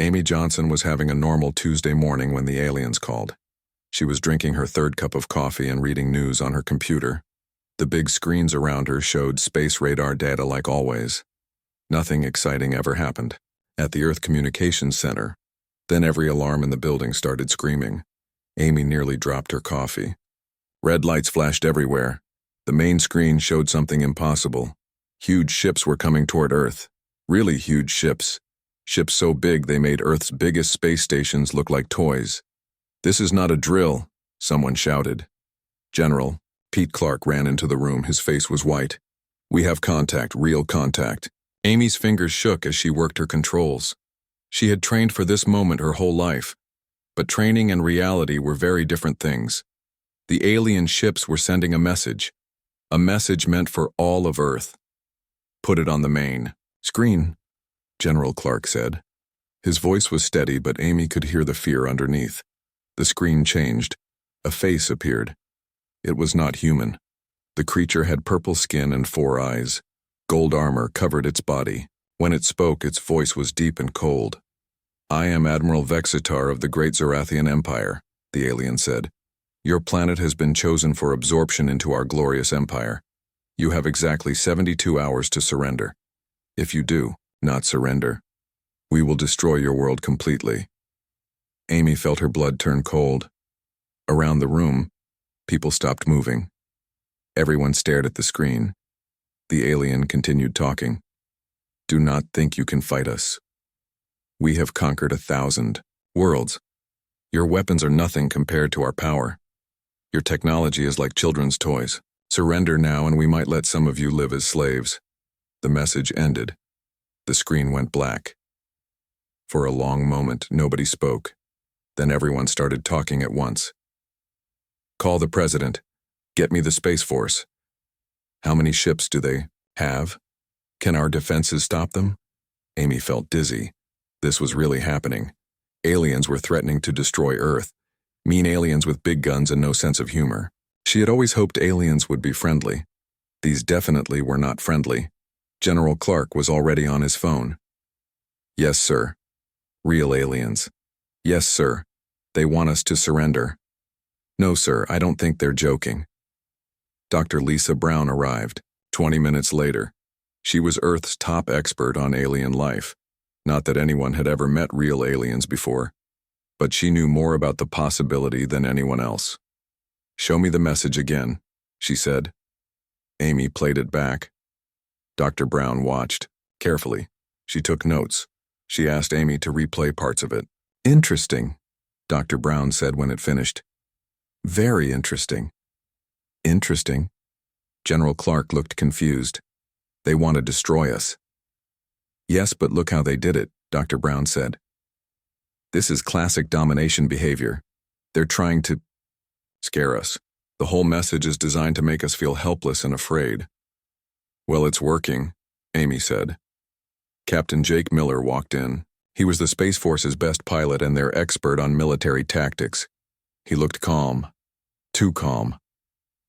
Amy Johnson was having a normal Tuesday morning when the aliens called. She was drinking her third cup of coffee and reading news on her computer. The big screens around her showed space radar data like always. Nothing exciting ever happened. At the Earth Communications Center, then every alarm in the building started screaming. Amy nearly dropped her coffee. Red lights flashed everywhere. The main screen showed something impossible. Huge ships were coming toward Earth. Really huge ships. Ships so big they made Earth's biggest space stations look like toys. "This is not a drill," someone shouted. General Pete Clark ran into the room. His face was white. "We have contact, real contact." Amy's fingers shook as she worked her controls. She had trained for this moment her whole life, but training and reality were very different things. The alien ships were sending a message meant for all of Earth. "Put it on the main screen," General Clark said. His voice was steady, but Amy could hear the fear underneath. The screen changed. A face appeared. It was not human. The creature had purple skin and 4 eyes. Gold armor covered its body. When it spoke, its voice was deep and cold. "I am Admiral Vexitar of the Great Zorathian Empire," the alien said. "Your planet has been chosen for absorption into our glorious empire. You have exactly 72 hours to surrender. If you do not surrender, we will destroy your world completely." Amy felt her blood turn cold. Around the room, people stopped moving. Everyone stared at the screen. The alien continued talking. "Do not think you can fight us. We have conquered 1,000 worlds. Your weapons are nothing compared to our power. Your technology is like children's toys. Surrender now and we might let some of you live as slaves." The message ended. The screen went black. For a long moment, nobody spoke. Then everyone started talking at once. "Call the president. Get me the Space Force. How many ships do they have? Can our defenses stop them?" Amy felt dizzy. This was really happening. Aliens were threatening to destroy Earth. Mean aliens with big guns and no sense of humor. She had always hoped aliens would be friendly. These definitely were not friendly. General Clark was already on his phone. "Yes, sir. Real aliens. Yes, sir. They want us to surrender." "No, sir, I don't think they're joking." Dr. Lisa Brown arrived, 20 minutes later. She was Earth's top expert on alien life. Not that anyone had ever met real aliens before, but she knew more about the possibility than anyone else. "Show me the message again," she said. Amy played it back. Dr. Brown watched, carefully. She took notes. She asked Amy to replay parts of it. "Interesting," Dr. Brown said when it finished. "Very interesting." "Interesting?" General Clark looked confused. "They want to destroy us." "Yes, but look how they did it," Dr. Brown said. "This is classic domination behavior. They're trying to scare us. The whole message is designed to make us feel helpless and afraid." "Well, it's working," Amy said. Captain Jake Miller walked in. He was the Space Force's best pilot and their expert on military tactics. He looked calm. Too calm.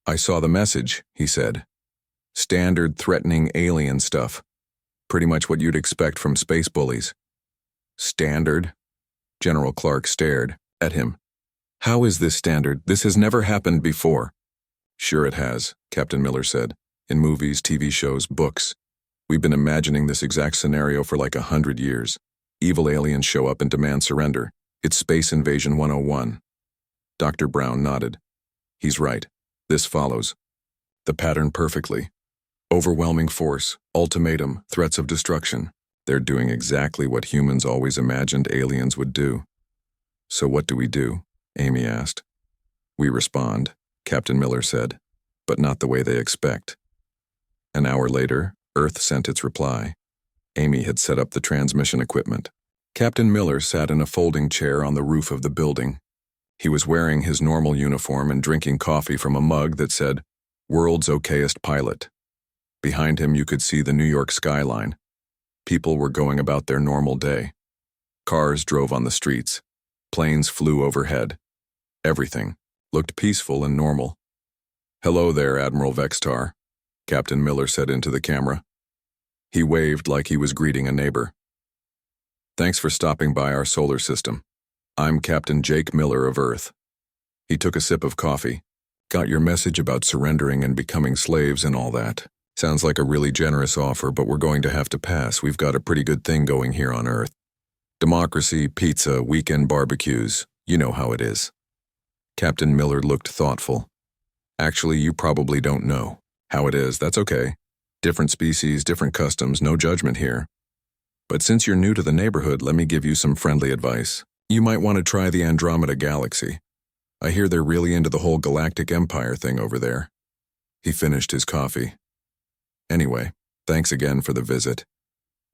"I saw the message," he said. "Standard threatening alien stuff. Pretty much what you'd expect from space bullies." "Standard?" General Clark stared at him. "How is this standard? This has never happened before." "Sure it has," Captain Miller said. "In movies, TV shows, books. We've been imagining this exact scenario for like 100 years. Evil aliens show up and demand surrender. It's Space Invasion 101. Dr. Brown nodded. "He's right. This follows the pattern perfectly. Overwhelming force, ultimatum, threats of destruction. They're doing exactly what humans always imagined aliens would do." "So what do we do?" Amy asked. "We respond," Captain Miller said, "but not the way they expect." An hour later, Earth sent its reply. Amy had set up the transmission equipment. Captain Miller sat in a folding chair on the roof of the building. He was wearing his normal uniform and drinking coffee from a mug that said, "World's Okayest Pilot." Behind him you could see the New York skyline. People were going about their normal day. Cars drove on the streets. Planes flew overhead. Everything looked peaceful and normal. "Hello there, Admiral Vexitar," Captain Miller said into the camera. He waved like he was greeting a neighbor. Thanks for stopping by our solar system. I'm Captain Jake Miller of Earth. He took a sip of coffee. Got your message about surrendering and becoming slaves and all that. Sounds like a really generous offer, but we're going to have to pass. We've got a pretty good thing going here on Earth. Democracy, pizza, weekend barbecues. You know how it is. Captain Miller looked thoughtful. Actually, you probably don't know how it is. That's okay. Different species, different customs, no judgment here. But since you're new to the neighborhood, let me give you some friendly advice. You might want to try the Andromeda Galaxy. I hear they're really into the whole Galactic Empire thing over there. He finished his coffee. Anyway, thanks again for the visit.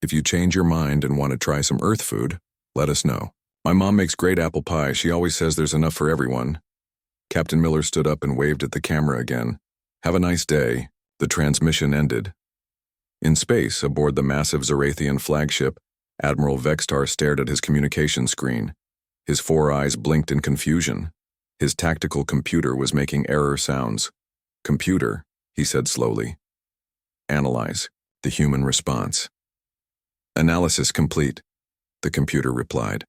If you change your mind and want to try some Earth food, let us know. My mom makes great apple pie. She always says there's enough for everyone. Captain Miller stood up and waved at the camera again. Have a nice day. The transmission ended. In space, aboard the massive Zorathian flagship, Admiral Vextar stared at his communication screen. His 4 eyes blinked in confusion. His tactical computer was making error sounds. Computer, he said slowly. Analyze the human response. Analysis complete, the computer replied.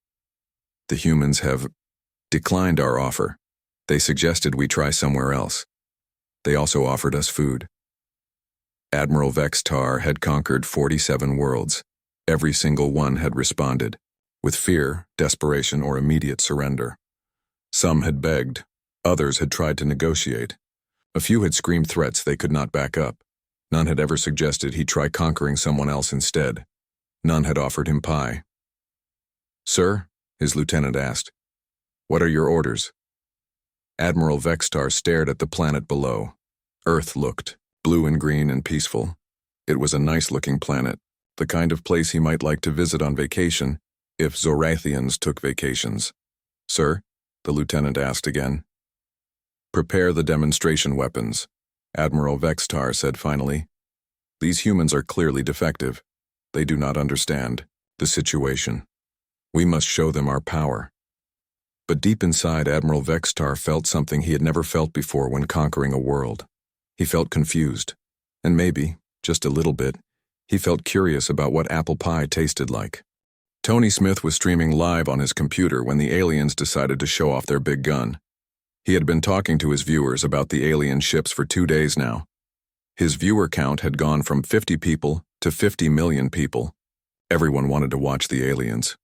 The humans have declined our offer. They suggested we try somewhere else. They also offered us food. Admiral Vextar had conquered 47 worlds. Every single one had responded, with fear, desperation, or immediate surrender. Some had begged. Others had tried to negotiate. A few had screamed threats they could not back up. None had ever suggested he try conquering someone else instead. None had offered him pie. Sir, his lieutenant asked, what are your orders? Admiral Vextar stared at the planet below. Earth looked, blue and green and peaceful. It was a nice-looking planet, the kind of place he might like to visit on vacation, if Zorathians took vacations. Sir, the lieutenant asked again. Prepare the demonstration weapons, Admiral Vextar said finally. These humans are clearly defective. They do not understand the situation. We must show them our power. But deep inside, Admiral Vextar felt something he had never felt before when conquering a world. He felt confused, and maybe, just a little bit, he felt curious about what apple pie tasted like. Tony Smith was streaming live on his computer when the aliens decided to show off their big gun. He had been talking to his viewers about the alien ships for 2 days now. His viewer count had gone from 50 people to 50 million people. Everyone wanted to watch the aliens.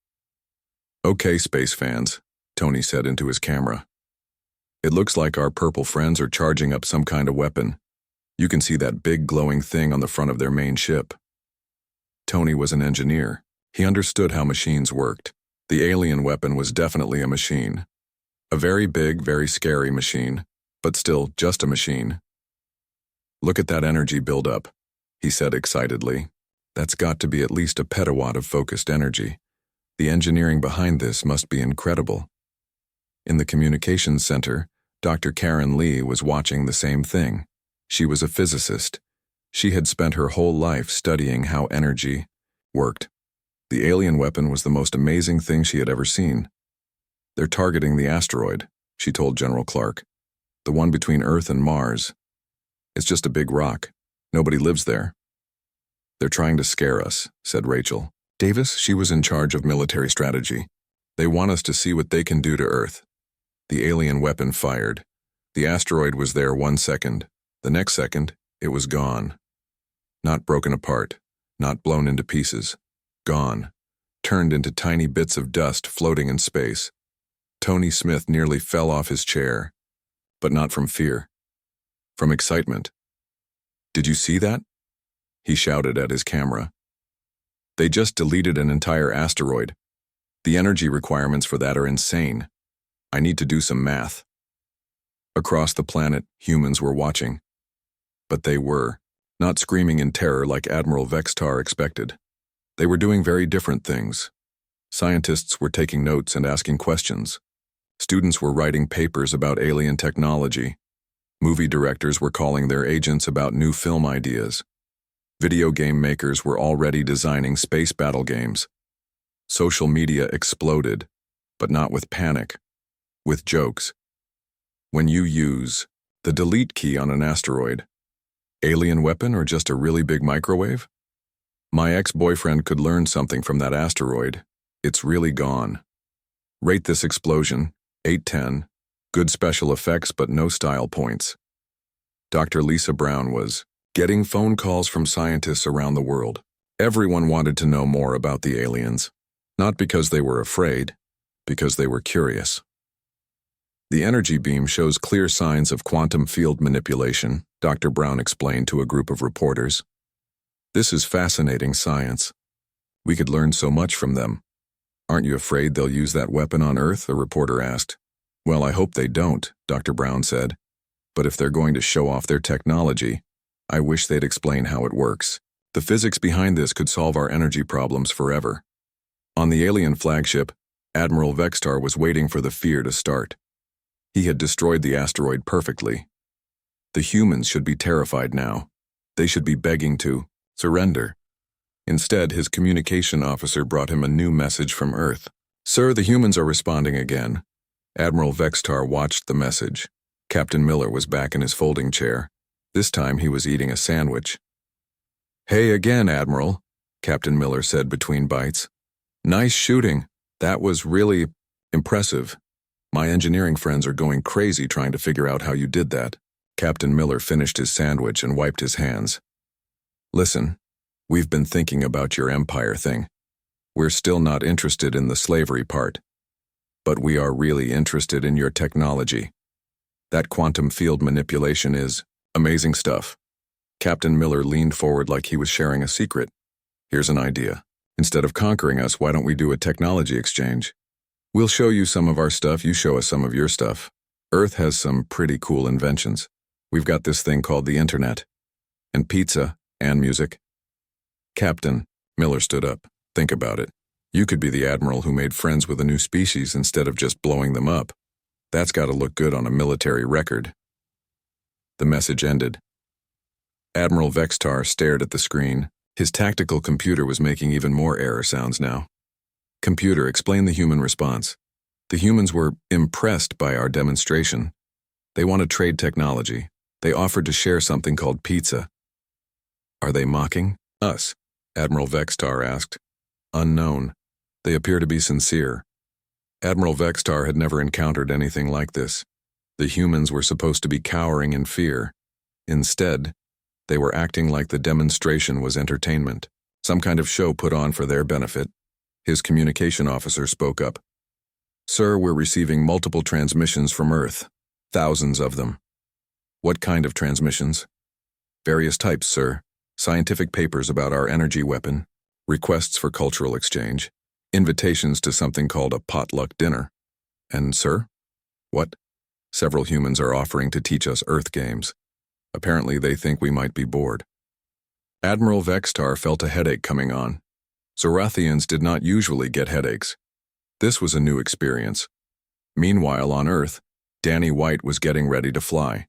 Okay, space fans, Tony said into his camera. It looks like our purple friends are charging up some kind of weapon. You can see that big glowing thing on the front of their main ship. Tony was an engineer. He understood how machines worked. The alien weapon was definitely a machine. A very big, very scary machine, but still just a machine. Look at that energy buildup, he said excitedly. That's got to be at least a petawatt of focused energy. The engineering behind this must be incredible. In the communications center, Dr. Karen Lee was watching the same thing. She was a physicist. She had spent her whole life studying how energy worked. The alien weapon was the most amazing thing she had ever seen. They're targeting the asteroid, she told General Clark. The one between Earth and Mars. It's just a big rock. Nobody lives there. They're trying to scare us, said Rachel. Davis, she was in charge of military strategy. They want us to see what they can do to Earth. The alien weapon fired. The asteroid was there 1 second. The next second, it was gone. Not broken apart, not blown into pieces. Gone. Turned into tiny bits of dust floating in space. Tony Smith nearly fell off his chair. But not from fear. From excitement. Did you see that? He shouted at his camera. They just deleted an entire asteroid. The energy requirements for that are insane. I need to do some math. Across the planet, humans were watching. But they were, not screaming in terror like Admiral Vextar expected. They were doing very different things. Scientists were taking notes and asking questions. Students were writing papers about alien technology. Movie directors were calling their agents about new film ideas. Video game makers were already designing space battle games. Social media exploded, but not with panic, with jokes. When you use the delete key on an asteroid, alien weapon or just a really big microwave? My ex-boyfriend could learn something from that asteroid. It's really gone. Rate this explosion, 8/10. Good special effects but no style points. Dr. Lisa Brown was getting phone calls from scientists around the world. Everyone wanted to know more about the aliens. Not because they were afraid, because they were curious. The energy beam shows clear signs of quantum field manipulation, Dr. Brown explained to a group of reporters. This is fascinating science. We could learn so much from them. Aren't you afraid they'll use that weapon on Earth? A reporter asked. Well, I hope they don't, Dr. Brown said. But if they're going to show off their technology, I wish they'd explain how it works. The physics behind this could solve our energy problems forever. On the alien flagship, Admiral Vextar was waiting for the fear to start. He had destroyed the asteroid perfectly. The humans should be terrified now. They should be begging to surrender. Instead, his communication officer brought him a new message from Earth. Sir, the humans are responding again. Admiral Vextar watched the message. Captain Miller was back in his folding chair. This time he was eating a sandwich. Hey again, Admiral, Captain Miller said between bites. Nice shooting. That was really impressive. My engineering friends are going crazy trying to figure out how you did that. Captain Miller finished his sandwich and wiped his hands. Listen, we've been thinking about your empire thing. We're still not interested in the slavery part. But we are really interested in your technology. That quantum field manipulation is amazing stuff. Captain Miller leaned forward like he was sharing a secret. Here's an idea. Instead of conquering us, why don't we do a technology exchange? We'll show you some of our stuff, you show us some of your stuff. Earth has some pretty cool inventions. We've got this thing called the internet. And pizza, and music. Captain, Miller stood up. Think about it. You could be the admiral who made friends with a new species instead of just blowing them up. That's got to look good on a military record. The message ended. Admiral Vextar stared at the screen. His tactical computer was making even more error sounds now. Computer, explain the human response. The humans were impressed by our demonstration. They want to trade technology. They offered to share something called pizza. Are they mocking us? Admiral Vextar asked. Unknown. They appear to be sincere. Admiral Vextar had never encountered anything like this. The humans were supposed to be cowering in fear. Instead, they were acting like the demonstration was entertainment, some kind of show put on for their benefit. His communication officer spoke up. Sir, we're receiving multiple transmissions from Earth. Thousands of them. What kind of transmissions? Various types, sir. Scientific papers about our energy weapon. Requests for cultural exchange. Invitations to something called a potluck dinner. And, sir? What? Several humans are offering to teach us Earth games. Apparently they think we might be bored. Admiral Vextar felt a headache coming on. Zorathians did not usually get headaches. This was a new experience. Meanwhile, on Earth, Danny White was getting ready to fly.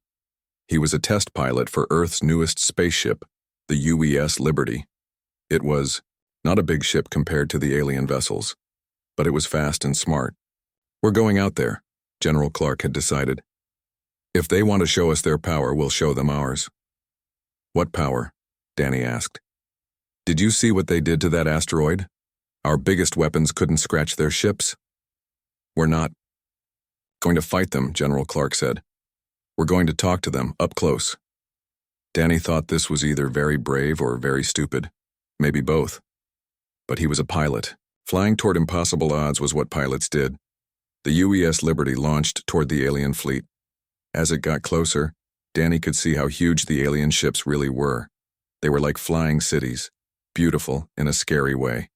He was a test pilot for Earth's newest spaceship, the UES Liberty. It was not a big ship compared to the alien vessels, but it was fast and smart. We're going out there, General Clark had decided. If they want to show us their power, we'll show them ours. What power? Danny asked. Did you see what they did to that asteroid? Our biggest weapons couldn't scratch their ships. We're not going to fight them, General Clark said. We're going to talk to them, up close. Danny thought this was either very brave or very stupid, maybe both. But he was a pilot. Flying toward impossible odds was what pilots did. The UES Liberty launched toward the alien fleet. As it got closer, Danny could see how huge the alien ships really were. They were like flying cities, beautiful in a scary way.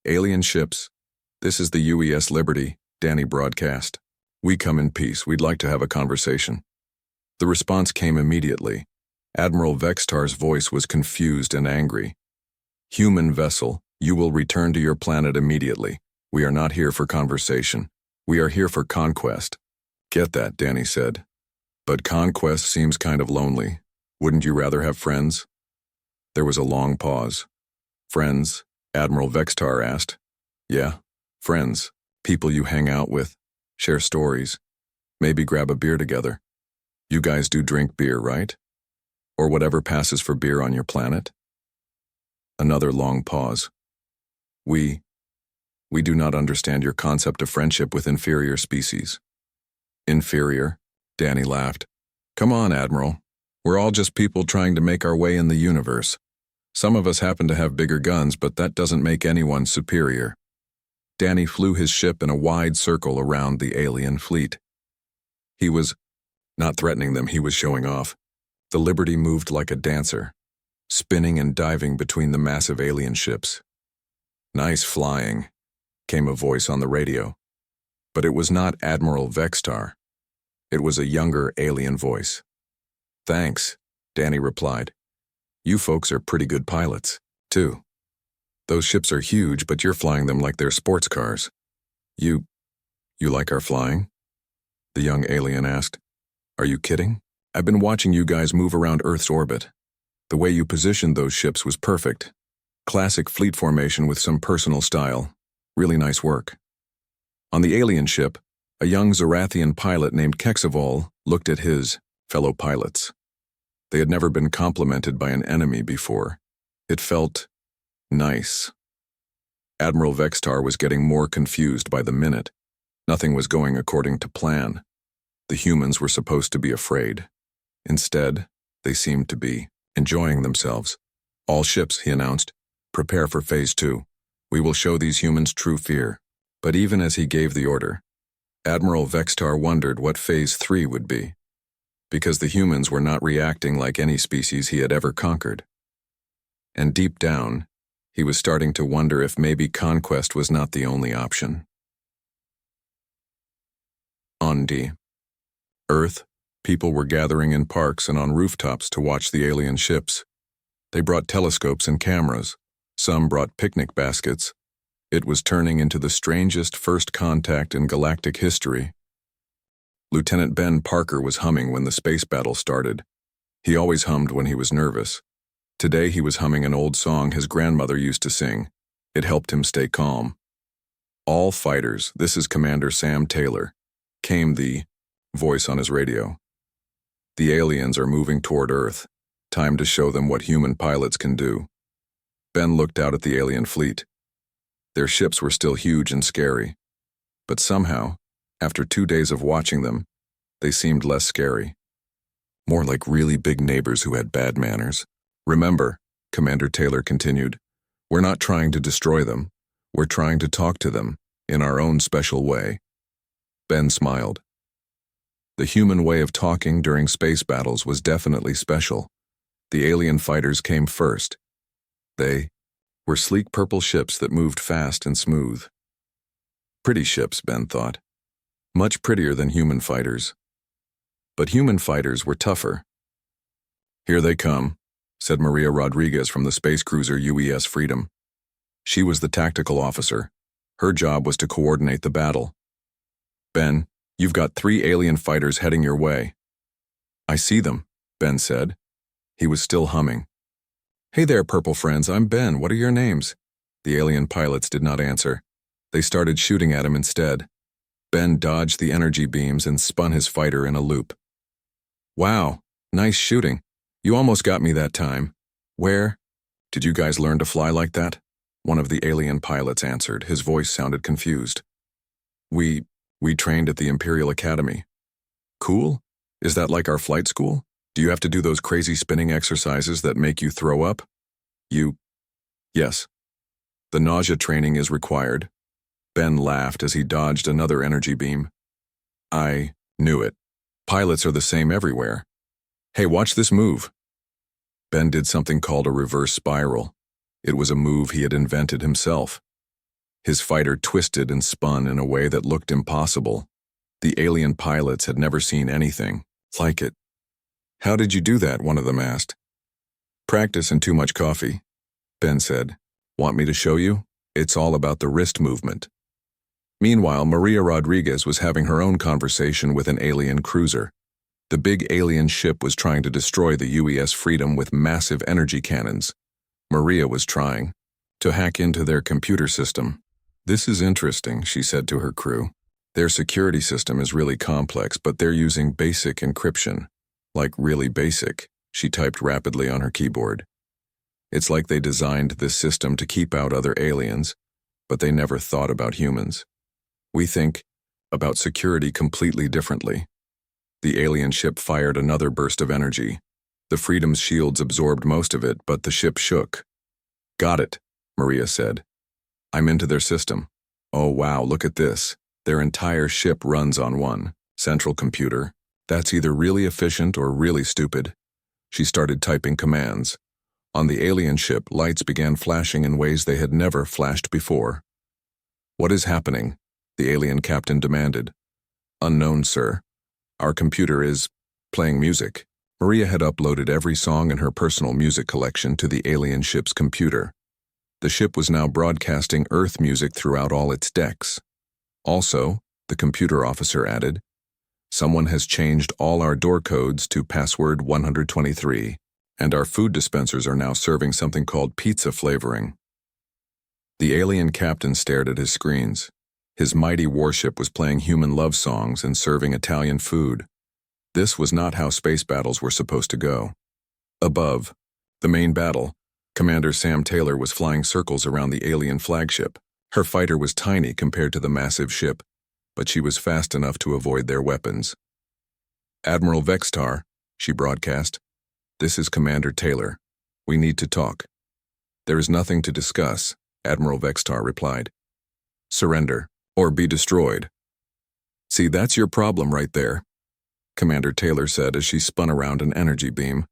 Alien ships, this is the UES Liberty, Danny broadcast. We come in peace, we'd like to have a conversation. The response came immediately. Admiral Vextar's voice was confused and angry. Human vessel, you will return to your planet immediately. We are not here for conversation. We are here for conquest. Get that, Danny said. But conquest seems kind of lonely. Wouldn't you rather have friends? There was a long pause. Friends? Admiral Vextar asked. Yeah, friends. People you hang out with, share stories, maybe grab a beer together. You guys do drink beer, right? Or whatever passes for beer on your planet? Another long pause. We We do not understand your concept of friendship with inferior species. Inferior? Danny laughed. Come on, Admiral. We're all just people trying to make our way in the universe. Some of us happen to have bigger guns, but that doesn't make anyone superior. Danny flew his ship in a wide circle around the alien fleet. He was not threatening them, he was showing off. The Liberty moved like a dancer, spinning and diving between the massive alien ships. Nice flying, came a voice on the radio. But it was not Admiral Vextar. It was a younger alien voice. Thanks, Danny replied. You folks are pretty good pilots, too. Those ships are huge, but you're flying them like they're sports cars. You like our flying? The young alien asked. Are you kidding? I've been watching you guys move around Earth's orbit. The way you positioned those ships was perfect. Classic fleet formation with some personal style. Really nice work. On the alien ship, a young Zarathian pilot named Kexavol looked at his fellow pilots. They had never been complimented by an enemy before. It felt nice. Admiral Vextar was getting more confused by the minute. Nothing was going according to plan. The humans were supposed to be afraid. Instead, they seemed to be enjoying themselves. All ships, he announced, prepare for Phase 2. We will show these humans true fear. But even as he gave the order, Admiral Vextar wondered what Phase 3 would be, because the humans were not reacting like any species he had ever conquered. And deep down, he was starting to wonder if maybe conquest was not the only option. On Earth, people were gathering in parks and on rooftops to watch the alien ships. They brought telescopes and cameras. Some brought picnic baskets. It was turning into the strangest first contact in galactic history. Lieutenant Ben Parker was humming when the space battle started. He always hummed when he was nervous. Today he was humming an old song his grandmother used to sing. It helped him stay calm. All fighters, this is Commander Sam Taylor, came the voice on his radio. The aliens are moving toward Earth. Time to show them what human pilots can do. Ben looked out at the alien fleet. Their ships were still huge and scary. But somehow, after 2 days of watching them, they seemed less scary. More like really big neighbors who had bad manners. Remember, Commander Taylor continued, we're not trying to destroy them. We're trying to talk to them in our own special way. Ben smiled. The human way of talking during space battles was definitely special. The alien fighters came first. They were sleek purple ships that moved fast and smooth. Pretty ships, Ben thought. Much prettier than human fighters. But human fighters were tougher. Here they come, said Maria Rodriguez from the space cruiser UES Freedom. She was the tactical officer. Her job was to coordinate the battle. Ben, you've got 3 alien fighters heading your way. I see them, Ben said. He was still humming. Hey there, purple friends, I'm Ben. What are your names? The alien pilots did not answer. They started shooting at him instead. Ben dodged the energy beams and spun his fighter in a loop. Wow, nice shooting. You almost got me that time. Where? Did you guys learn to fly like that? One of the alien pilots answered. His voice sounded confused. We trained at the Imperial Academy. Cool? Is that like our flight school? Do you have to do those crazy spinning exercises that make you throw up? Yes. The nausea training is required. Ben laughed as he dodged another energy beam. I knew it. Pilots are the same everywhere. Hey, watch this move. Ben did something called a reverse spiral. It was a move he had invented himself. His fighter twisted and spun in a way that looked impossible. The alien pilots had never seen anything like it. How did you do that? One of them asked. Practice and too much coffee, Ben said. Want me to show you? It's all about the wrist movement. Meanwhile, Maria Rodriguez was having her own conversation with an alien cruiser. The big alien ship was trying to destroy the UES Freedom with massive energy cannons. Maria was trying to hack into their computer system. This is interesting, she said to her crew. Their security system is really complex, but they're using basic encryption. Like really basic, she typed rapidly on her keyboard. It's like they designed this system to keep out other aliens, but they never thought about humans. We think about security completely differently. The alien ship fired another burst of energy. The Freedom's shields absorbed most of it, but the ship shook. Got it, Maria said. I'm into their system. Oh wow, look at this. Their entire ship runs on one central computer. That's either really efficient or really stupid. She started typing commands. On the alien ship, lights began flashing in ways they had never flashed before. What is happening? The alien captain demanded. Unknown, sir. Our computer is playing music. Maria had uploaded every song in her personal music collection to the alien ship's computer. The ship was now broadcasting Earth music throughout all its decks. Also, the computer officer added, someone has changed all our door codes to password 123, and our food dispensers are now serving something called pizza flavoring. The alien captain stared at his screens. His mighty warship was playing human love songs and serving Italian food. This was not how space battles were supposed to go. Above, the main battle, Commander Sam Taylor was flying circles around the alien flagship. Her fighter was tiny compared to the massive ship, but she was fast enough to avoid their weapons. Admiral Vextar, she broadcast, this is Commander Taylor. We need to talk. There is nothing to discuss, Admiral Vextar replied. Surrender, or be destroyed. See, that's your problem right there, Commander Taylor said as she spun around an energy beam.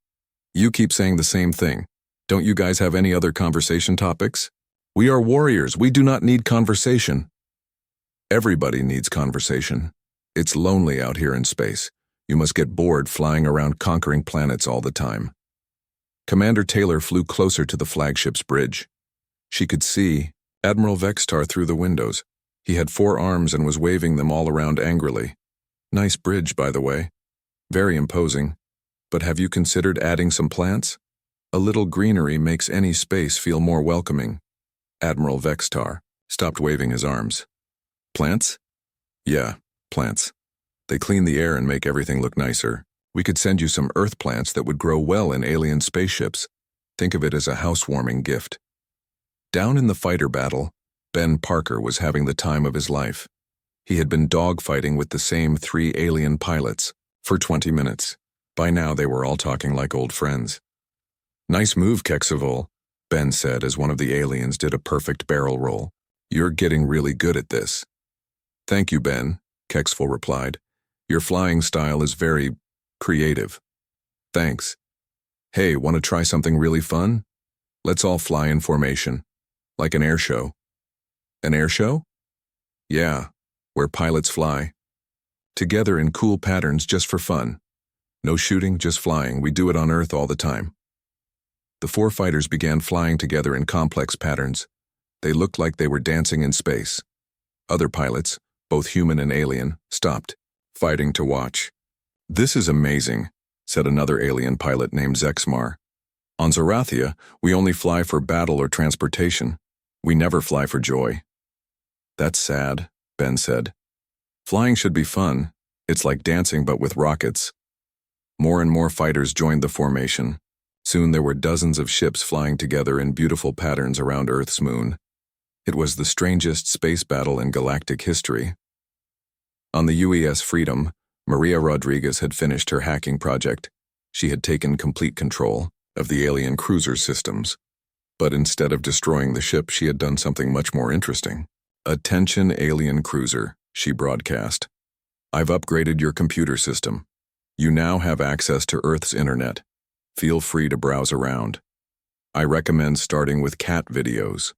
You keep saying the same thing. Don't you guys have any other conversation topics? We are warriors. We do not need conversation. Everybody needs conversation. It's lonely out here in space. You must get bored flying around conquering planets all the time. Commander Taylor flew closer to the flagship's bridge. She could see Admiral Vextar through the windows. He had 4 arms and was waving them all around angrily. Nice bridge, by the way. Very imposing. But have you considered adding some plants? A little greenery makes any space feel more welcoming. Admiral Vextar stopped waving his arms. Plants? Yeah, plants. They clean the air and make everything look nicer. We could send you some earth plants that would grow well in alien spaceships. Think of it as a housewarming gift. Down in the fighter battle, Ben Parker was having the time of his life. He had been dogfighting with the same 3 alien pilots for 20 minutes. By now they were all talking like old friends. Nice move, Kexavol, Ben said as one of the aliens did a perfect barrel roll. You're getting really good at this. Thank you, Ben, Kexavol replied. Your flying style is very creative. Thanks. Hey, want to try something really fun? Let's all fly in formation. Like an air show. An air show? Yeah, where pilots fly. Together in cool patterns just for fun. No shooting, just flying. We do it on Earth all the time. The 4 fighters began flying together in complex patterns. They looked like they were dancing in space. Other pilots, both human and alien, stopped, fighting to watch. This is amazing, said another alien pilot named Zexmar. On Zarathia, we only fly for battle or transportation. We never fly for joy. That's sad, Ben said. Flying should be fun. It's like dancing but with rockets. More and more fighters joined the formation. Soon there were dozens of ships flying together in beautiful patterns around Earth's moon. It was the strangest space battle in galactic history. On the UES Freedom, Maria Rodriguez had finished her hacking project. She had taken complete control of the alien cruiser systems. But instead of destroying the ship, she had done something much more interesting. Attention, alien cruiser, she broadcast. I've upgraded your computer system. You now have access to Earth's internet. Feel free to browse around. I recommend starting with cat videos.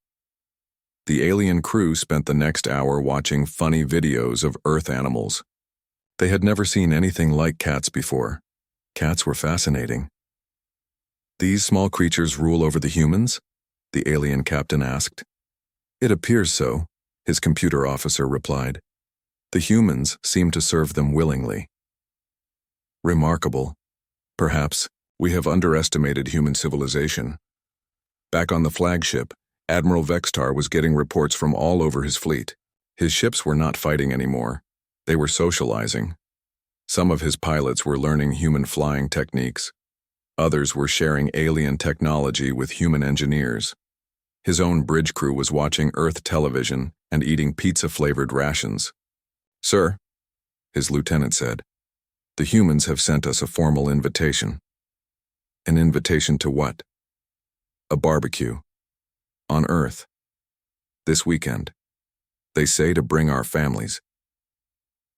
The alien crew spent the next hour watching funny videos of Earth animals. They had never seen anything like cats before. Cats were fascinating. These small creatures rule over the humans? The alien captain asked. It appears so, his computer officer replied. The humans seem to serve them willingly. Remarkable. Perhaps we have underestimated human civilization. Back on the flagship, Admiral Vextar was getting reports from all over his fleet. His ships were not fighting anymore. They were socializing. Some of his pilots were learning human flying techniques. Others were sharing alien technology with human engineers. His own bridge crew was watching Earth television and eating pizza-flavored rations. "Sir," his lieutenant said, "the humans have sent us a formal invitation." "An invitation to what?" "A barbecue. On Earth. This weekend. They say to bring our families."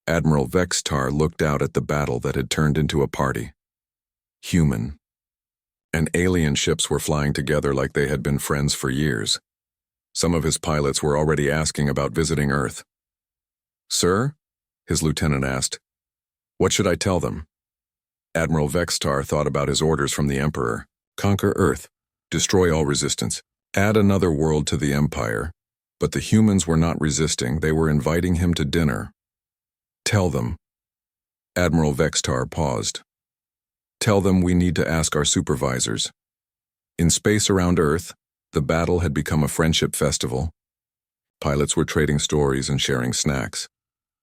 Admiral Vextar looked out at the battle that had turned into a party. Human and alien ships were flying together like they had been friends for years. Some of his pilots were already asking about visiting Earth. "Sir?" his lieutenant asked. "What should I tell them?" Admiral Vextar thought about his orders from the Emperor. Conquer Earth. Destroy all resistance. Add another world to the Empire. But the humans were not resisting, they were inviting him to dinner. "Tell them." Admiral Vextar paused. "Tell them we need to ask our supervisors." In space around Earth, the battle had become a friendship festival. Pilots were trading stories and sharing snacks.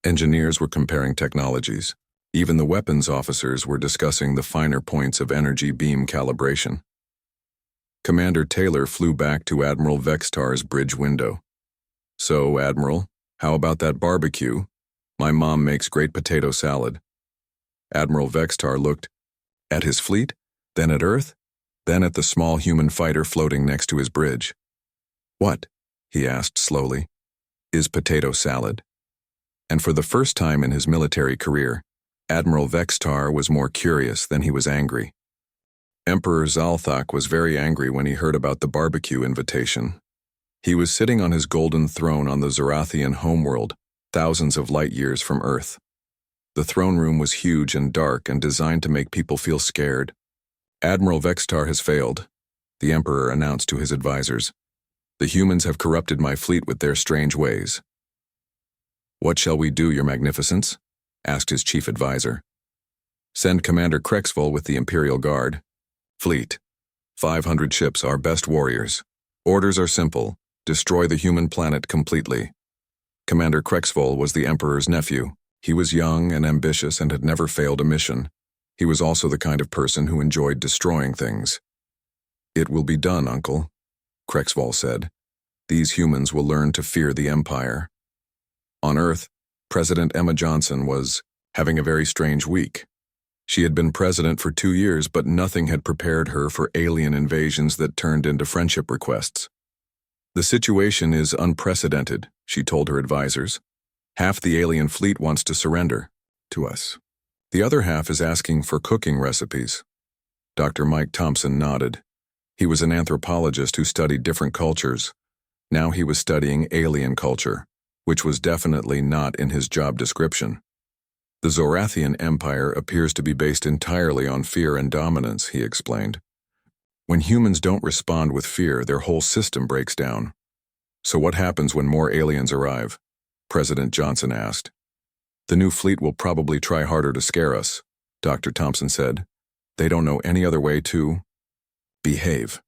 Engineers were comparing technologies. Even the weapons officers were discussing the finer points of energy beam calibration. Commander Taylor flew back to Admiral Vextar's bridge window. "So, Admiral, how about that barbecue? My mom makes great potato salad." Admiral Vextar looked at his fleet, then at Earth, then at the small human fighter floating next to his bridge. "What?" he asked slowly. "Is potato salad?" And for the first time in his military career, Admiral Vextar was more curious than he was angry. Emperor Zalthak was very angry when he heard about the barbecue invitation. He was sitting on his golden throne on the Zorathian homeworld, thousands of light years from Earth. The throne room was huge and dark and designed to make people feel scared. "Admiral Vextar has failed," the Emperor announced to his advisors. "The humans have corrupted my fleet with their strange ways." "What shall we do, Your Magnificence?" asked his chief advisor. "Send Commander Krexval with the Imperial Guard. Fleet. 500 ships, our best warriors. Orders are simple. Destroy the human planet completely." Commander Krexval was the Emperor's nephew. He was young and ambitious and had never failed a mission. He was also the kind of person who enjoyed destroying things. "It will be done, Uncle," Krexval said. "These humans will learn to fear the Empire." On Earth, President Emma Johnson was having a very strange week. She had been president for 2 years, but nothing had prepared her for alien invasions that turned into friendship requests. "The situation is unprecedented," she told her advisors. "Half the alien fleet wants to surrender to us. The other half is asking for cooking recipes." Dr. Mike Thompson nodded. He was an anthropologist who studied different cultures. Now he was studying alien culture, which was definitely not in his job description. "The Zorathian Empire appears to be based entirely on fear and dominance," he explained. "When humans don't respond with fear, their whole system breaks down." "So what happens when more aliens arrive?" President Johnson asked. "The new fleet will probably try harder to scare us," Dr. Thompson said. "They don't know any other way to behave."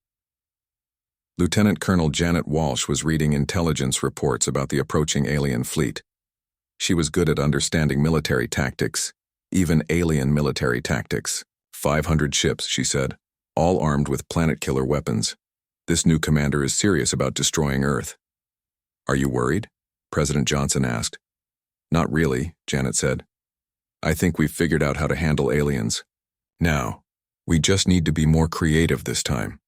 Lieutenant Colonel Janet Walsh was reading intelligence reports about the approaching alien fleet. She was good at understanding military tactics, even alien military tactics. 500 ships, she said, all armed with planet-killer weapons. This new commander is serious about destroying Earth. "Are you worried?" President Johnson asked. "Not really," Janet said. "I think we've figured out how to handle aliens. Now, we just need to be more creative this time."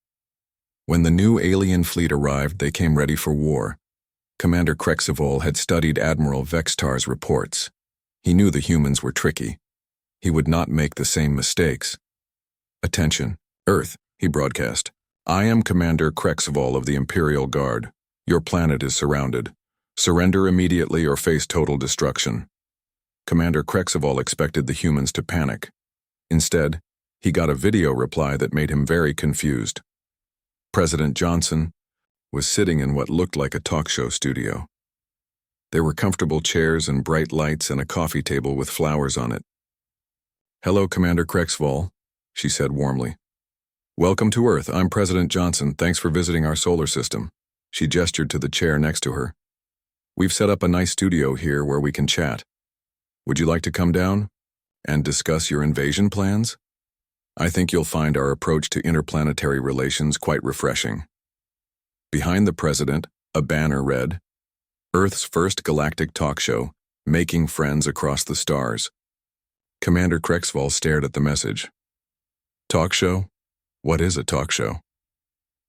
When the new alien fleet arrived, they came ready for war. Commander Krexval had studied Admiral Vextar's reports. He knew the humans were tricky. He would not make the same mistakes. "Attention, Earth," he broadcast. "I am Commander Krexval of the Imperial Guard. Your planet is surrounded. Surrender immediately or face total destruction." Commander Krexval expected the humans to panic. Instead, he got a video reply that made him very confused. President Johnson was sitting in what looked like a talk show studio. There were comfortable chairs and bright lights and a coffee table with flowers on it. "Hello, Commander Krexval," she said warmly. "Welcome to Earth. I'm President Johnson. Thanks for visiting our solar system." She gestured to the chair next to her. "We've set up a nice studio here where we can chat. Would you like to come down and discuss your invasion plans? I think you'll find our approach to interplanetary relations quite refreshing." Behind the president, a banner read, Earth's first galactic talk show, making friends across the stars. Commander Krexval stared at the message. Talk show? What is a talk show?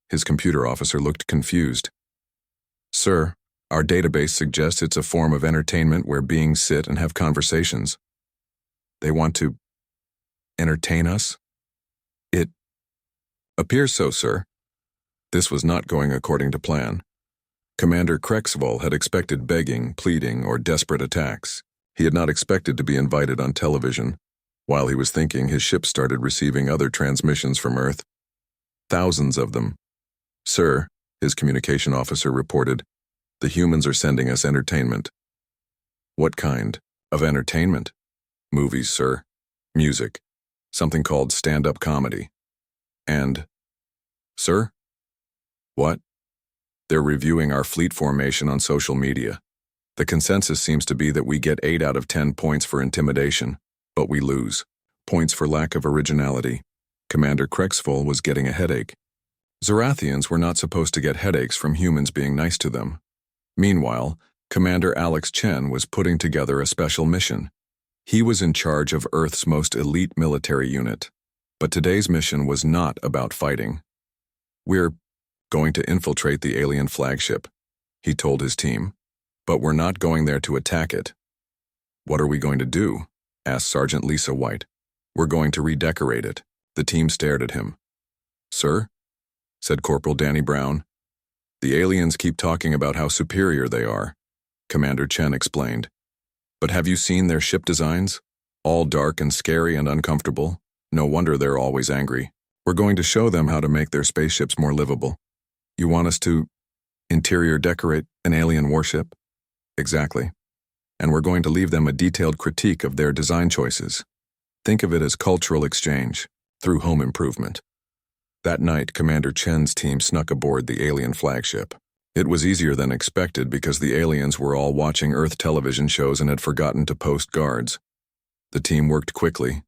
His computer officer looked confused. Sir, our database suggests it's a form of entertainment where beings sit and have conversations. They want to entertain us? It appears so, sir. This was not going according to plan. Commander Krexval had expected begging, pleading, or desperate attacks. He had not expected to be invited on television. While he was thinking, his ship started receiving other transmissions from Earth. Thousands of them. Sir, his communication officer reported, the humans are sending us entertainment. What kind of entertainment? Movies, sir. Music. Something called stand-up comedy. And, sir? What? They're reviewing our fleet formation on social media. The consensus seems to be that we get 8 out of 10 points for intimidation, but we lose. Points for lack of originality. Commander Krexval was getting a headache. Zorathians were not supposed to get headaches from humans being nice to them. Meanwhile, Commander Alex Chen was putting together a special mission. He was in charge of Earth's most elite military unit. But today's mission was not about fighting. We're going to infiltrate the alien flagship, he told his team. But we're not going there to attack it. What are we going to do? Asked Sergeant Lisa White. We're going to redecorate it. The team stared at him. Sir? Said Corporal Danny Brown. The aliens keep talking about how superior they are, Commander Chen explained. But have you seen their ship designs? All dark and scary and uncomfortable. No wonder they're always angry. We're going to show them how to make their spaceships more livable. You want us to interior decorate an alien warship? Exactly. And we're going to leave them a detailed critique of their design choices. Think of it as cultural exchange, through home improvement. That night, Commander Chen's team snuck aboard the alien flagship. It was easier than expected because the aliens were all watching Earth television shows and had forgotten to post guards. The team worked quickly.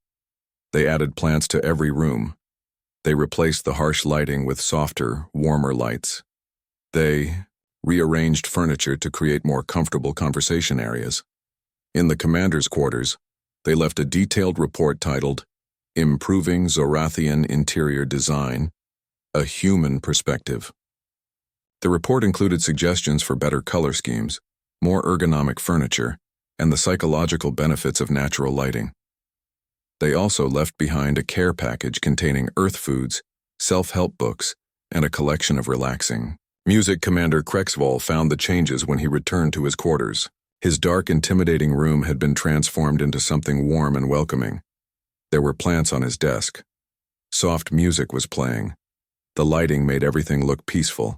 They added plants to every room. They replaced the harsh lighting with softer, warmer lights. They rearranged furniture to create more comfortable conversation areas. In the commander's quarters, they left a detailed report titled, Improving Zorathian Interior Design, A Human Perspective. The report included suggestions for better color schemes, more ergonomic furniture, and the psychological benefits of natural lighting. They also left behind a care package containing Earth foods, self-help books, and a collection of relaxing music. Commander Krexval found the changes when he returned to his quarters. His dark, intimidating room had been transformed into something warm and welcoming. There were plants on his desk. Soft music was playing. The lighting made everything look peaceful.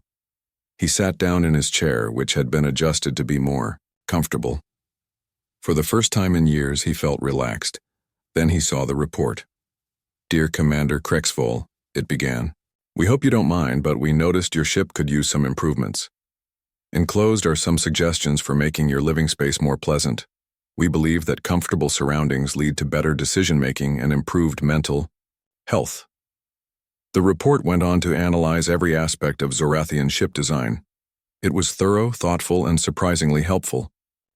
He sat down in his chair, which had been adjusted to be more comfortable. For the first time in years, he felt relaxed. Then he saw the report. Dear Commander Krexval, it began. We hope you don't mind, but we noticed your ship could use some improvements. Enclosed are some suggestions for making your living space more pleasant. We believe that comfortable surroundings lead to better decision-making and improved mental health. The report went on to analyze every aspect of Zorathian ship design. It was thorough, thoughtful, and surprisingly helpful.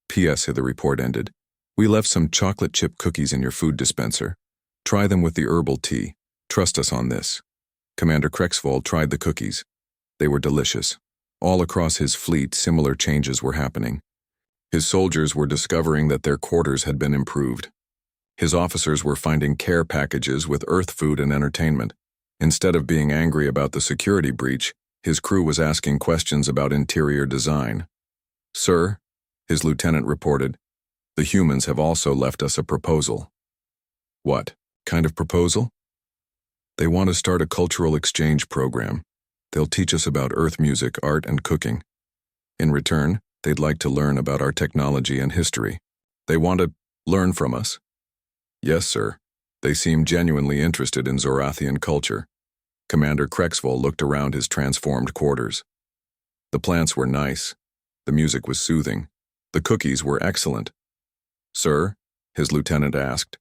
P.S. The report ended. We left some chocolate chip cookies in your food dispenser. Try them with the herbal tea. Trust us on this. Commander Krexval tried the cookies. They were delicious. All across his fleet, similar changes were happening. His soldiers were discovering that their quarters had been improved. His officers were finding care packages with Earth food and entertainment. Instead of being angry about the security breach, his crew was asking questions about interior design. Sir, his lieutenant reported, the humans have also left us a proposal. What kind of proposal? They want to start a cultural exchange program. They'll teach us about Earth music, art, and cooking. In return, they'd like to learn about our technology and history. They want to learn from us. Yes, sir. They seem genuinely interested in Zorathian culture. Commander Krexval looked around his transformed quarters. The plants were nice. The music was soothing. The cookies were excellent. Sir, his lieutenant asked,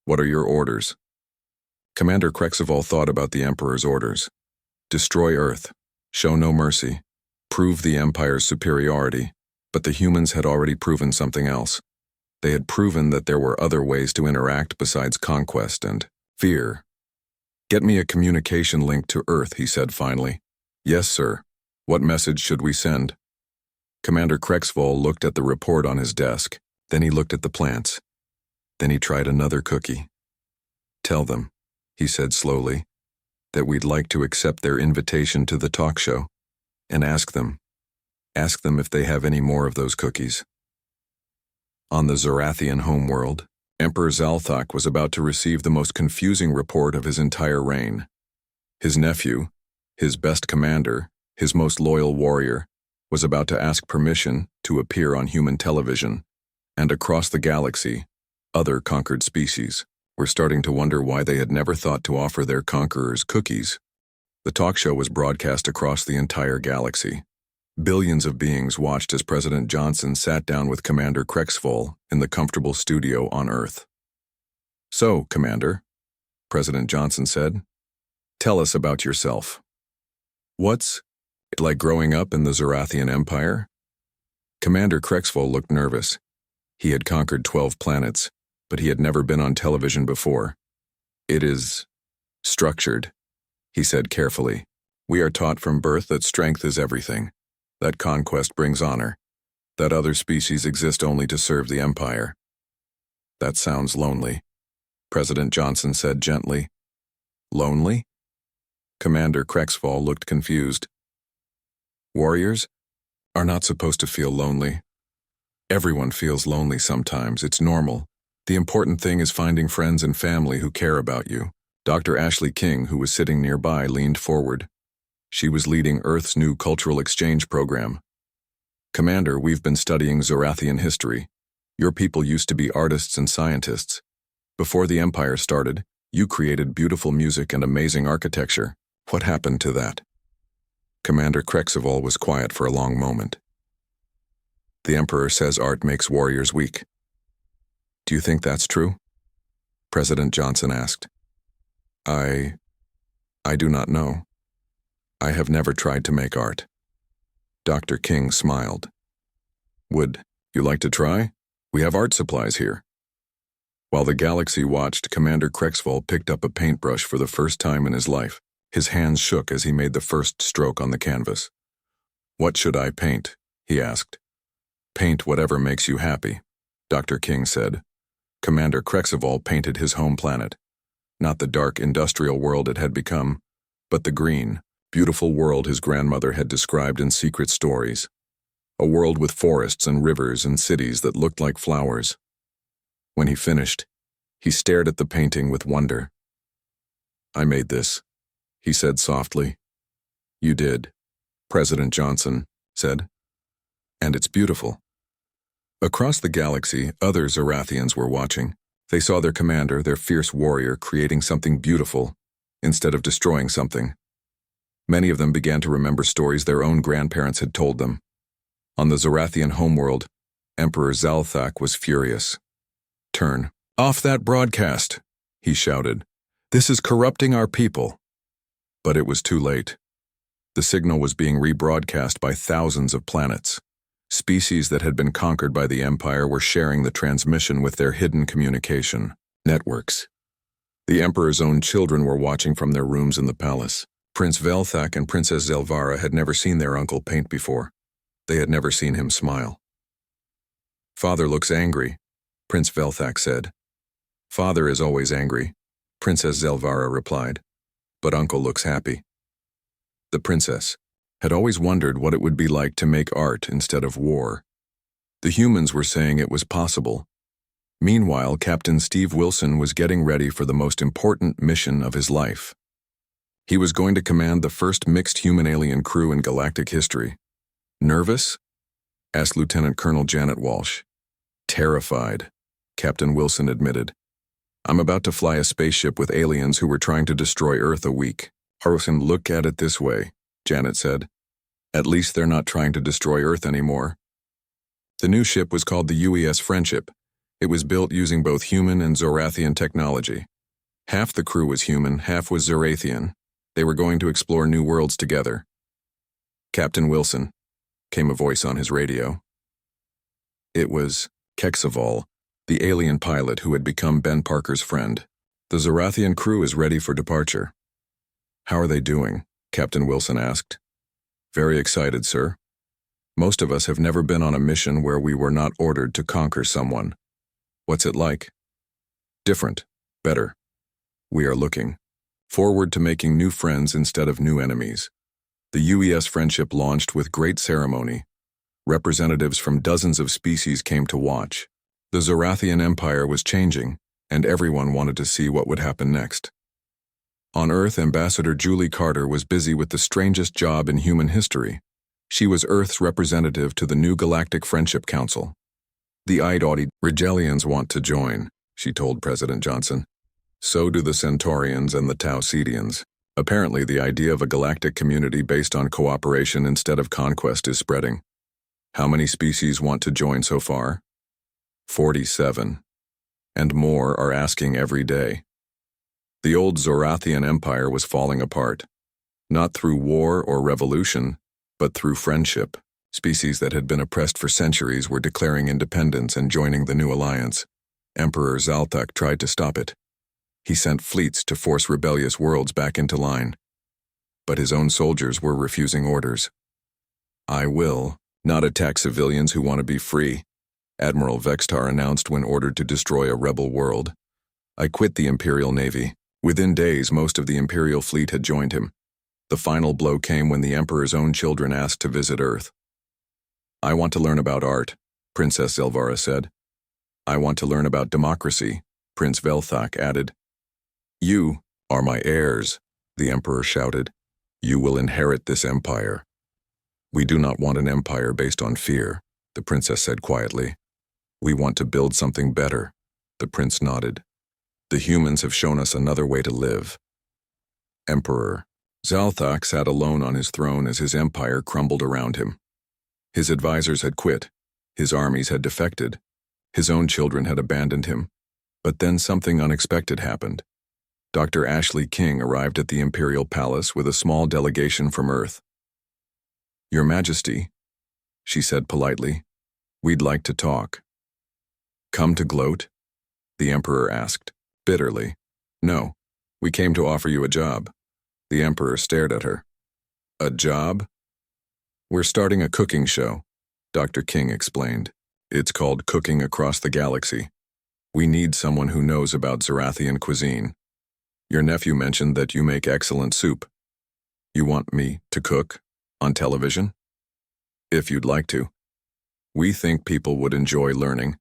what are your orders? Commander Krexval thought about the Emperor's orders. Destroy Earth. Show no mercy. prove the Empire's superiority, but the humans had already proven something else. They had proven that there were other ways to interact besides conquest and fear. "Get me a communication link to Earth," he said finally. "Yes, sir. What message should we send?" Commander Krexvoll looked at the report on his desk. Then he looked at the plants. Then he tried another cookie. "Tell them," he said slowly, "that we'd like to accept their invitation to the talk show, and ask them if they have any more of those cookies." On the Zorathian homeworld, Emperor Zalthak was about to receive the most confusing report of his entire reign. His nephew, his best commander, his most loyal warrior, was about to ask permission to appear on human television, and across the galaxy, other conquered species were starting to wonder why they had never thought to offer their conquerors cookies. The talk show was broadcast across the entire galaxy. Billions of beings watched as President Johnson sat down with Commander Krexvoll in the comfortable studio on Earth. "So, Commander," President Johnson said, "tell us about yourself. What's it like growing up in the Zorathian Empire?" Commander Krexvoll looked nervous. He had conquered 12 planets, but he had never been on television before. "It is structured," he said carefully. "We are taught from birth that strength is everything, that conquest brings honor, that other species exist only to serve the Empire." "That sounds lonely," President Johnson said gently. "Lonely?" Commander Krexvoll looked confused. "Warriors are not supposed to feel lonely. Everyone feels lonely sometimes. It's normal. The important thing is finding friends and family who care about you." Dr. Ashley King, who was sitting nearby, leaned forward. She was leading Earth's new cultural exchange program. "Commander, we've been studying Zorathian history. Your people used to be artists and scientists. Before the Empire started, you created beautiful music and amazing architecture. What happened to that?" Commander Krexvoll was quiet for a long moment. "The Emperor says art makes warriors weak." "Do you think that's true?" President Johnson asked. I do not know. I have never tried to make art." Dr. King smiled. "Would you like to try? We have art supplies here." While the galaxy watched, Commander Krexvoll picked up a paintbrush for the first time in his life. His hands shook as he made the first stroke on the canvas. "What should I paint?" he asked. "Paint whatever makes you happy," Dr. King said. Commander Krexvoll painted his home planet. Not the dark industrial world it had become, but the green, beautiful world his grandmother had described in secret stories. A world with forests and rivers and cities that looked like flowers. When he finished, he stared at the painting with wonder. "I made this," he said softly. "You did," President Johnson said. "And it's beautiful." Across the galaxy, other Zorathians were watching. They saw their commander, their fierce warrior, creating something beautiful instead of destroying something. Many of them began to remember stories their own grandparents had told them. On the Zorathian homeworld, Emperor Zalthak was furious. "Turn off that broadcast," he shouted. "This is corrupting our people." But it was too late. The signal was being rebroadcast by thousands of planets. Species that had been conquered by the Empire were sharing the transmission with their hidden communication networks. The Emperor's own children were watching from their rooms in the palace. Prince Velthak and Princess Zelvara had never seen their uncle paint before. They had never seen him smile. "Father looks angry," Prince Velthak said. "Father is always angry," Princess Zelvara replied. "But uncle looks happy." The princess had always wondered what it would be like to make art instead of war. The humans were saying it was possible. Meanwhile, Captain Steve Wilson was getting ready for the most important mission of his life. He was going to command the first mixed human-alien crew in galactic history. "Nervous?" asked Lieutenant Colonel Janet Walsh. "Terrified," Captain Wilson admitted. "I'm about to fly a spaceship with aliens who were trying to destroy Earth a week." "Harrison, look at it this way," Janet said. "At least they're not trying to destroy Earth anymore." The new ship was called the UES Friendship. It was built using both human and Zorathian technology. Half the crew was human, half was Zorathian. They were going to explore new worlds together. "Captain Wilson," came a voice on his radio. It was Kexaval, the alien pilot who had become Ben Parker's friend. The Zorathian crew is ready for departure. How are they doing? Captain Wilson asked. Very excited, sir. Most of us have never been on a mission where we were not ordered to conquer someone. What's it like? Different. Better. We are looking forward to making new friends instead of new enemies. The UES friendship launched with great ceremony. Representatives from dozens of species came to watch. The Zorathian Empire was changing, and everyone wanted to see what would happen next. On Earth, Ambassador Julie Carter was busy with the strangest job in human history. She was Earth's representative to the new Galactic Friendship Council. The Idodi Rigelians want to join, she told President Johnson. So do the Centaurians and the Taucedians. Apparently, the idea of a galactic community based on cooperation instead of conquest is spreading. How many species want to join so far? 47. And more are asking every day. The old Zorathian Empire was falling apart, not through war or revolution, but through friendship. Species that had been oppressed for centuries were declaring independence and joining the new alliance. Emperor Zalthak tried to stop it. He sent fleets to force rebellious worlds back into line. But his own soldiers were refusing orders. I will not attack civilians who want to be free, Admiral Vextar announced when ordered to destroy a rebel world. I quit the Imperial Navy. Within days, most of the Imperial fleet had joined him. The final blow came when the Emperor's own children asked to visit Earth. I want to learn about art, Princess Zelvara said. I want to learn about democracy, Prince Velthak added. You are my heirs, the Emperor shouted. You will inherit this empire. We do not want an empire based on fear, the princess said quietly. We want to build something better, the prince nodded. The humans have shown us another way to live. Emperor Zalthak sat alone on his throne as his empire crumbled around him. His advisors had quit. His armies had defected. His own children had abandoned him. But then something unexpected happened. Dr. Ashley King arrived at the Imperial Palace with a small delegation from Earth. Your Majesty, she said politely, we'd like to talk. Come to gloat? The Emperor asked, bitterly. No, we came to offer you a job. The Emperor stared at her. A job? We're starting a cooking show, Dr. King explained. It's called Cooking Across the Galaxy. We need someone who knows about Zorathian cuisine. Your nephew mentioned that you make excellent soup. You want me to cook on television? If you'd like to. We think people would enjoy learning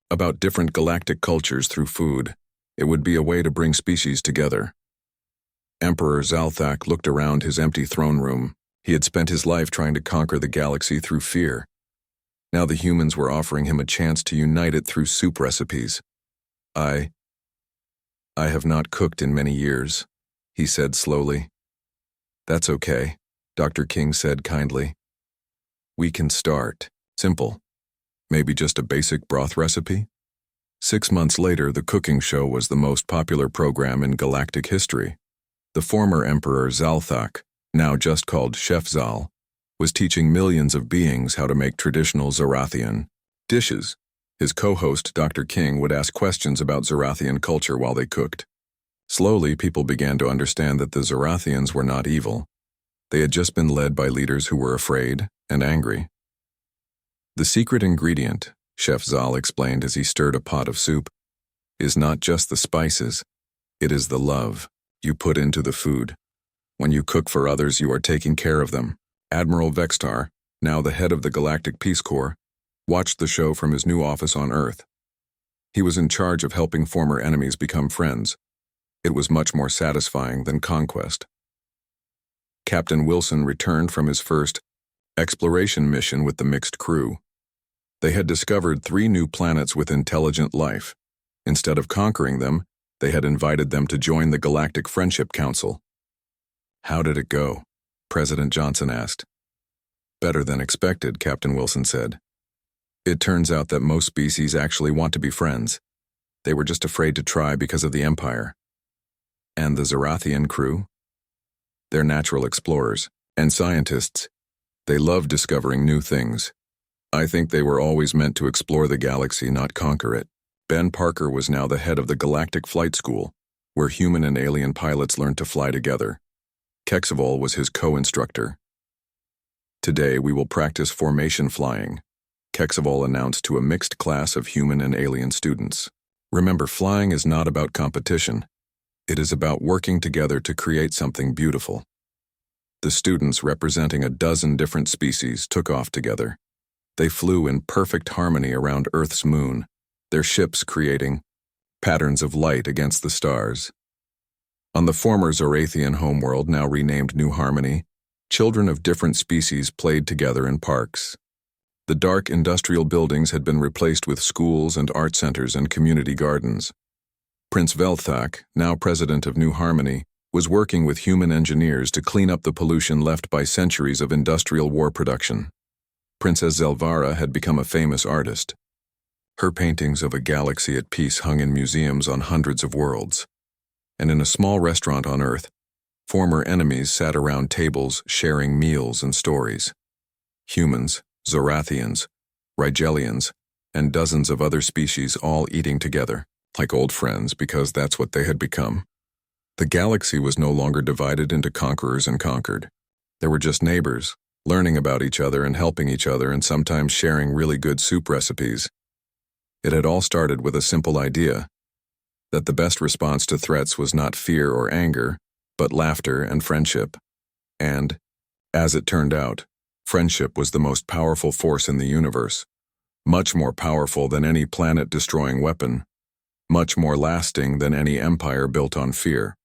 about different galactic cultures through food. It would be a way to bring species together. Emperor Zalthak looked around his empty throne room. He had spent his life trying to conquer the galaxy through fear. Now the humans were offering him a chance to unite it through soup recipes. I have not cooked in many years, he said slowly. That's okay, Dr. King said kindly. We can start. Simple. Maybe just a basic broth recipe? 6 months later, the cooking show was the most popular program in galactic history. The former Emperor Zalthak, now just called Chef Zal, was teaching millions of beings how to make traditional Zorathian dishes. His co-host, Dr. King, would ask questions about Zorathian culture while they cooked. Slowly, people began to understand that the Zorathians were not evil. They had just been led by leaders who were afraid and angry. The secret ingredient, Chef Zal explained as he stirred a pot of soup, is not just the spices. It is the love you put into the food. When you cook for others, you are taking care of them. Admiral Vextar, now the head of the Galactic Peace Corps, watched the show from his new office on Earth. He was in charge of helping former enemies become friends. It was much more satisfying than conquest. Captain Wilson returned from his first exploration mission with the mixed crew. They had discovered 3 new planets with intelligent life. Instead of conquering them, they had invited them to join the Galactic Friendship Council. How did it go? President Johnson asked. Better than expected, Captain Wilson said. It turns out that most species actually want to be friends. They were just afraid to try because of the Empire. And the Zorathian crew? They're natural explorers and scientists. They loved discovering new things. I think they were always meant to explore the galaxy, not conquer it. Ben Parker was now the head of the Galactic Flight School, where human and alien pilots learned to fly together. Kexavoll was his co-instructor. Today we will practice formation flying, Kexavoll announced to a mixed class of human and alien students. Remember, flying is not about competition. It is about working together to create something beautiful. The students, representing a dozen different species, took off together. They flew in perfect harmony around Earth's moon, their ships creating patterns of light against the stars. On the former Zorathian homeworld, now renamed New Harmony, children of different species played together in parks. The dark industrial buildings had been replaced with schools and art centers and community gardens. Prince Velthak, now president of New Harmony, was working with human engineers to clean up the pollution left by centuries of industrial war production. Princess Zelvara had become a famous artist. Her paintings of a galaxy at peace hung in museums on hundreds of worlds. And in a small restaurant on Earth, former enemies sat around tables sharing meals and stories. Humans, Zorathians, Rigelians, and dozens of other species all eating together, like old friends, because that's what they had become. The galaxy was no longer divided into conquerors and conquered. There were just neighbors, learning about each other and helping each other and sometimes sharing really good soup recipes. It had all started with a simple idea, that the best response to threats was not fear or anger, but laughter and friendship. And, as it turned out, friendship was the most powerful force in the universe, much more powerful than any planet-destroying weapon, much more lasting than any empire built on fear.